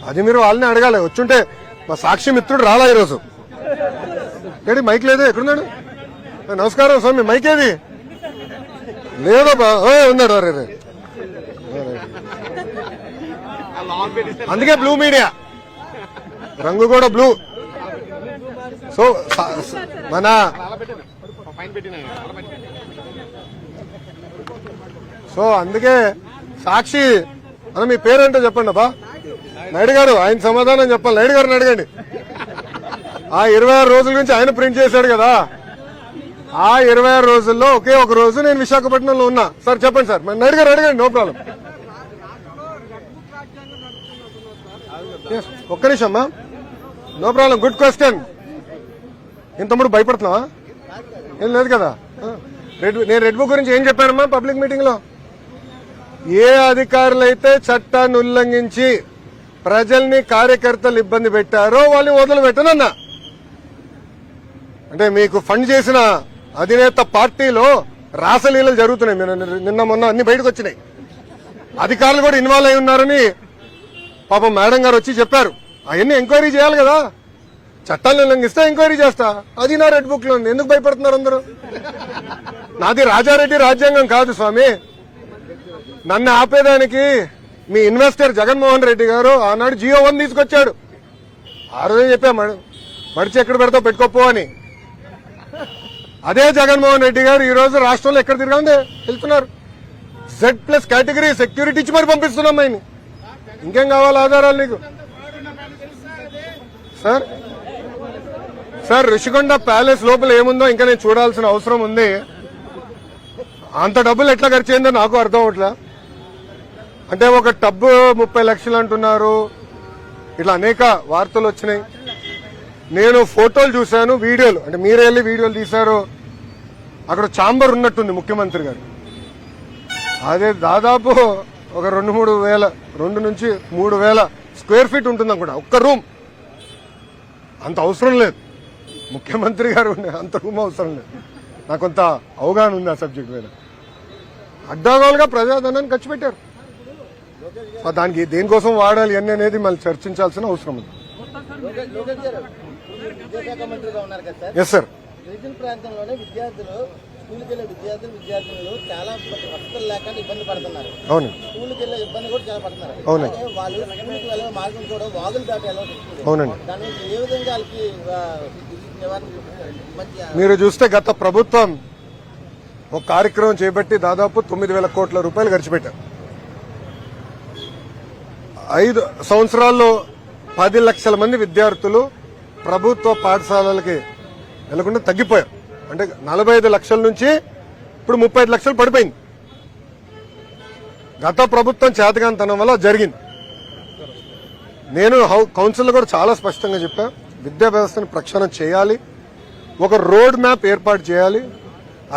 అది మీరు వాళ్ళని అడగాలి. వచ్చుంటే మా సాక్షి మిత్రుడు రాలా ఈరోజు. ఏడి మైక్ లేదు, ఎక్కడున్నాడు? నమస్కారం స్వామి, మైక్ ఏది? లేదబ్బా, ఉన్నాడు. అరే అందుకే బ్లూ మీడియా, రంగు కూడా బ్లూ. సో మన అందుకే సాక్షి అన్న, మీ పేరేంటో చెప్పండి అబ్బా. నాయుడు గారు, ఆయన సమాధానం చెప్పాలి. నాయుడు గారిని అడగండి. ఆ 26 రోజుల నుంచి ఆయన ప్రింట్ చేశాడు కదా, ఆ 26 రోజుల్లో ఒకే ఒక రోజు నేను విశాఖపట్నంలో ఉన్నా. సార్ చెప్పండి సార్. నాయుడు గారు అడగండి, నో ప్రాబ్లం. ఒక్క నిమిషం అమ్మా, నో ప్రాబ్లం. Good question. ఏం తమ్ముడు భయపడుతున్నావా? ఏం లేదు కదా. నేను రెడ్ బుక్ గురించి ఏం చెప్పానమ్మా పబ్లిక్ మీటింగ్ లో? ఏ అధికారులైతే చట్టాన్ని ఉల్లంఘించి ప్రజల్ని, కార్యకర్తలు ఇబ్బంది పెట్టారో వాళ్ళని వదిలిపెట్టనన్నా. అంటే మీకు ఫండ్ చేసిన అధినేత పార్టీలో రాసలీలలు జరుగుతున్నాయి. నిన్న మొన్న అన్ని బయటకు వచ్చినాయి. అధికారులు కూడా ఇన్వాల్వ్ అయి ఉన్నారని పాపం మేడం గారు వచ్చి చెప్పారు. అవన్నీ ఎంక్వైరీ చేయాలి కదా. చట్టాలను ఉల్లంఘిస్తే ఎంక్వైరీ చేస్తా. అది నా రెడ్ బుక్ లో ఉంది. ఎందుకు భయపడుతున్నారు అందరూ? నాది రాజారెడ్డి రాజ్యాంగం కాదు స్వామి. నన్ను ఆపేదానికి మీ ఇన్వెస్టర్ జగన్మోహన్ రెడ్డి గారు ఆనాడు జియో 1 తీసుకొచ్చాడు. ఆ రోజే చెప్పా, మడిచి ఎక్కడ పెడతావు పెట్టుకోపో అని. అదే జగన్మోహన్ రెడ్డి గారు ఈ రోజు రాష్ట్రంలో ఎక్కడ తిరగండి వెళ్తున్నారు. Z+ కేటగిరీ సెక్యూరిటీ ఇచ్చి మరి పంపిస్తున్నాం ఆయన. ఇంకేం కావాలి ఆధారాలు నీకు? సార్ ఋషికొండ ప్యాలెస్ లోపల ఏముందో ఇంకా నేను చూడాల్సిన అవసరం ఉంది. అంత డబ్బులు ఎట్లా ఖర్చు అయిందో నాకు అర్థం అవట్లా. అంటే ఒక టబ్బు 30 లక్షలు అంటున్నారు. ఇట్లా అనేక వార్తలు వచ్చినాయి. నేను ఫోటోలు చూశాను, వీడియోలు, అంటే మీరే వెళ్ళి వీడియోలు తీశారు. అక్కడ ఛాంబర్ ఉన్నట్టుంది ముఖ్యమంత్రి గారు. అదే దాదాపు ఒక 2 నుంచి 3 వేల స్క్వేర్ ఫీట్ ఉంటుంది అనుకుంటా ఒక్క రూమ్. అంత అవసరం లేదు ముఖ్యమంత్రి గారు, అంత రూమ్ అవసరం లేదు. నాకు కొంత అవగాహన ఉంది ఆ సబ్జెక్ట్ మీద. అడ్డాగోలుగా ప్రజాధనాన్ని ఖర్చు పెట్టారు. దానికి దేనికోసం వాడాలి అని అనేది మళ్ళీ చర్చించాల్సిన అవసరం ఉంది. Yes sir. గిరిజన ప్రాంతంలోనే విద్యార్థులు, స్కూల్కి వెళ్ళే విద్యార్థులు చాలా వసతులు లేకుండా ఇబ్బంది పడుతున్నారు. అవును. స్కూల్కి వెళ్ళే ఇబ్బంది కూడా చాలా పడుతున్నారు. అవును. వాళ్ళు స్కూల్కి వెళ్ళే మార్గం కూడా వాగులు దాటి ఎలా వస్తుంది. అవునండి. దాని ఏ విధంగా వాళ్ళకి మీరు చూస్తే గత ప్రభుత్వం ఒక కార్యక్రమం చేపట్టి దాదాపు 9,000 కోట్ల రూపాయలు ఖర్చు పెట్టారు. 5 సంవత్సరాల్లో 10 లక్షల మంది విద్యార్థులు ప్రభుత్వ పాఠశాలలకి వెళ్లకుండా తగ్గిపోయారు. అంటే 45 లక్షల నుంచి ఇప్పుడు 35 లక్షలు పడిపోయింది. గత ప్రభుత్వం చేతగానితనం వల్ల జరిగింది. నేను కౌన్సిల్లో కూడా చాలా స్పష్టంగా చెప్పా, విద్యా వ్యవస్థను ప్రక్షాళన చేయాలి, ఒక రోడ్ మ్యాప్ ఏర్పాటు చేయాలి.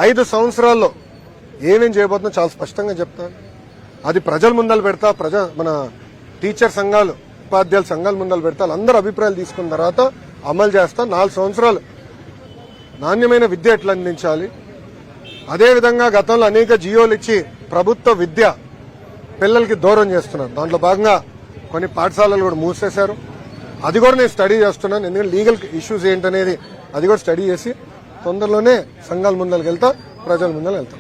5 సంవత్సరాల్లో ఏమేం చేయబోతుందో చాలా స్పష్టంగా చెప్తాను. అది ప్రజల ముందలు పెడతా, మన టీచర్ సంఘాలు, ఉపాధ్యాయుల సంఘాల ముందలు పెడతా, అందరూ అభిప్రాయాలు తీసుకున్న తర్వాత అమలు చేస్తా. 4 సంవత్సరాలు నాణ్యమైన విద్య ఎట్లా అందించాలి. అదేవిధంగా గతంలో అనేక జియోలు ఇచ్చి ప్రభుత్వ విద్య పిల్లలకి దూరం చేస్తున్నారు. దాంట్లో భాగంగా కొన్ని పాఠశాలలు కూడా మూసేశారు. అది కూడా నేను స్టడీ చేస్తున్నాను. ఎందుకంటే లీగల్ ఇష్యూస్ ఏంటనేది అది కూడా స్టడీ చేసి తొందరలోనే సంఘాల ముందరికి వెళ్తా, ప్రజల ముందర వెళ్తాం.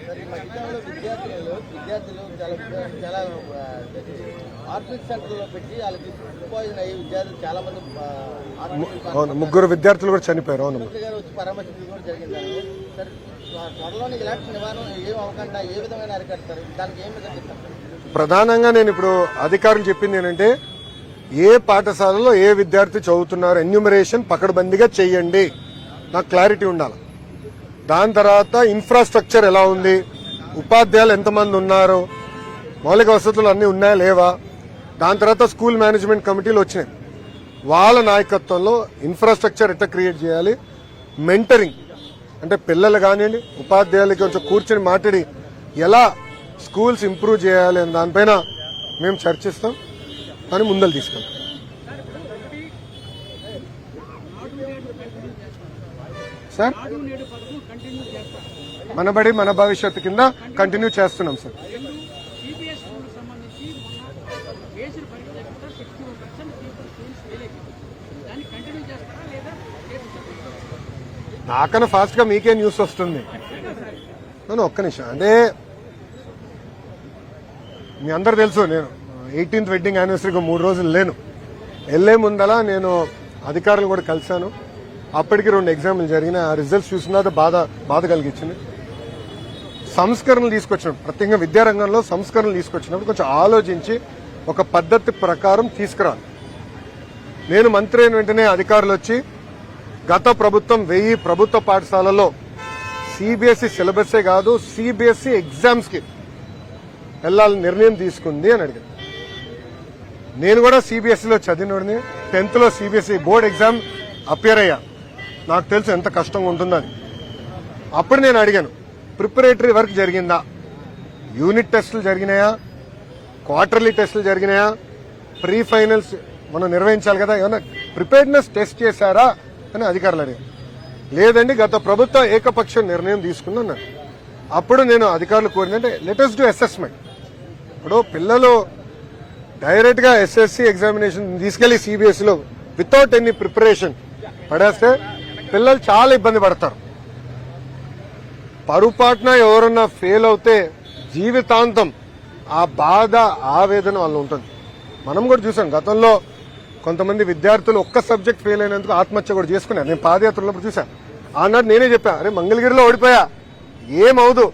అవును, 3 విద్యార్థులు కూడా చనిపోయారు. అవును. ప్రధానంగా నేను ఇప్పుడు అధికారులు చెప్పింది ఏంటంటే, ఏ పాఠశాలలో ఏ విద్యార్థి చదువుతున్నారు ఎన్యూమరేషన్ పకడ్బందీగా చేయండి. నాకు క్లారిటీ ఉండాలి. దాని తర్వాత ఇన్ఫ్రాస్ట్రక్చర్ ఎలా ఉంది, ఉపాధ్యాయులు ఎంతమంది ఉన్నారు, మౌలిక వసతులు అన్నీ ఉన్నాయా లేవా. దాని తర్వాత స్కూల్ మేనేజ్మెంట్ కమిటీలు వచ్చినాయి. వాళ్ళ నాయకత్వంలో ఇన్ఫ్రాస్ట్రక్చర్ ఎట్లా క్రియేట్ చేయాలి, మెంటరింగ్ అంటే పిల్లలు కానివ్వండి ఉపాధ్యాయులకి కొంచెం కూర్చొని మాట్లాడి ఎలా స్కూల్స్ ఇంప్రూవ్ చేయాలి అని దానిపైన మేము చర్చిస్తాం. కానీ ముందలు తీసుకెళ్తాం. సార్ మనబడి మన భవిష్యత్తు కింద కంటిన్యూ చేస్తున్నాం సార్. నాకన్నా ఫాస్ట్ గా మీకే న్యూస్ వస్తుంది. ఒక్క నిమిషం, అంటే మీ అందరు తెలుసు నేను 18th వెడ్డింగ్ యానివర్సరీకి 3 రోజులు లేను. వెళ్లే ముందలా నేను అధికారులు కూడా కలిశాను. అప్పటికి 2 ఎగ్జామ్లు జరిగిన ఆ రిజల్ట్స్ చూసిన బాధ కలిగించింది. సంస్కరణలు తీసుకొచ్చినప్పుడు, ప్రత్యేకంగా విద్యారంగంలో సంస్కరణలు తీసుకొచ్చినప్పుడు కొంచెం ఆలోచించి ఒక పద్ధతి ప్రకారం తీసుకురాలి. నేను మంత్రి అయిన వెంటనే అధికారులు వచ్చి గత ప్రభుత్వం 1000 ప్రభుత్వ పాఠశాలల్లో సిబిఎస్ఈ సిలబసే కాదు సిబిఎస్ఈ ఎగ్జామ్స్ కి వెళ్లాలని నిర్ణయం తీసుకుంది అని అడిగాను. నేను కూడా సిబిఎస్ఈలో చదివినోడిని. 10th లో సిబిఎస్ఈ బోర్డ్ ఎగ్జామ్ అపియర్ అయ్యా. నాకు తెలుసు ఎంత కష్టంగా ఉంటుందని. అప్పుడు నేను అడిగాను, ప్రిపరేటరీ వర్క్ జరిగిందా, యూనిట్ టెస్టులు జరిగినాయా, క్వార్టర్లీ టెస్టులు జరిగినాయా, ప్రీ ఫైనల్స్ మనం నిర్వహించాలి కదా, ఏమన్నా ప్రిపేర్డ్నెస్ టెస్ట్ చేశారా అని అధికారులు అడిగారు. లేదండి గత ప్రభుత్వం ఏకపక్ష నిర్ణయం తీసుకుందన్నారు. అప్పుడు నేను అధికారులు కోరిందంటే లెటెస్ట్ డూ అసెస్మెంట్. ఇప్పుడు పిల్లలు డైరెక్ట్ గా ఎస్ఎస్సి ఎగ్జామినేషన్ తీసుకెళ్లి సిబిఎస్ఈలో వితౌట్ ఎనీ ప్రిపరేషన్ పడేస్తే పిల్లలు చాలా ఇబ్బంది పడతారు. పరుపాటున ఎవరన్నా ఫెయిల్ అవుతే జీవితాంతం ఆ బాధ ఆవేదన వాళ్ళు ఉంటుంది. మనం కూడా చూసాం గతంలో కొంతమంది విద్యార్థులు ఒక్క సబ్జెక్ట్ ఫెయిల్ అయినందుకు ఆత్మహత్య కూడా చేసుకున్నారు. నేను పాదయాత్రలో చూసాను. ఆనాడు నేనే చెప్పా, అరే మంగళగిరిలో ఓడిపోయా ఏమవుదు,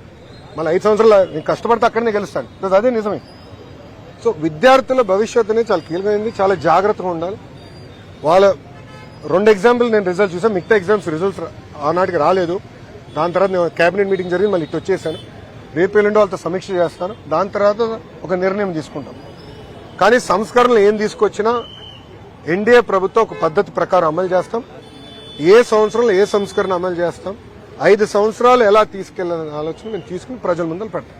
మళ్ళీ 5 సంవత్సరాలు నేను కష్టపడితే అక్కడనే గెలుస్తాను. అదే నిజమే. సో విద్యార్థుల భవిష్యత్తు అనేది చాలా కీలకమైంది, చాలా జాగ్రత్తగా ఉండాలి. వాళ్ళ 2 ఎగ్జాంపుల్ నేను రిజల్ట్ చూసాను, మిగతా ఎగ్జామ్స్ రిజల్ట్స్ ఆనాటికి రాలేదు. దాని తర్వాత నేను కేబినెట్ మీటింగ్ జరిగింది, మళ్ళీ ఇటు వచ్చేసాను. రేపు ఎల్లుండి వాళ్ళతో సమీక్ష చేస్తాను. దాని తర్వాత ఒక నిర్ణయం తీసుకుంటాం. కానీ సంస్కరణలు ఏం తీసుకొచ్చినా ఎన్డీఏ ప్రభుత్వం ఒక పద్ధతి ప్రకారం అమలు చేస్తాం. ఏ సంవత్సరంలో ఏ సంస్కరణ అమలు చేస్తాం, 5 సంవత్సరాలు ఎలా తీసుకెళ్లాలనే ఆలోచన మేము తీసుకుని ప్రజల ముందర పెడతాం.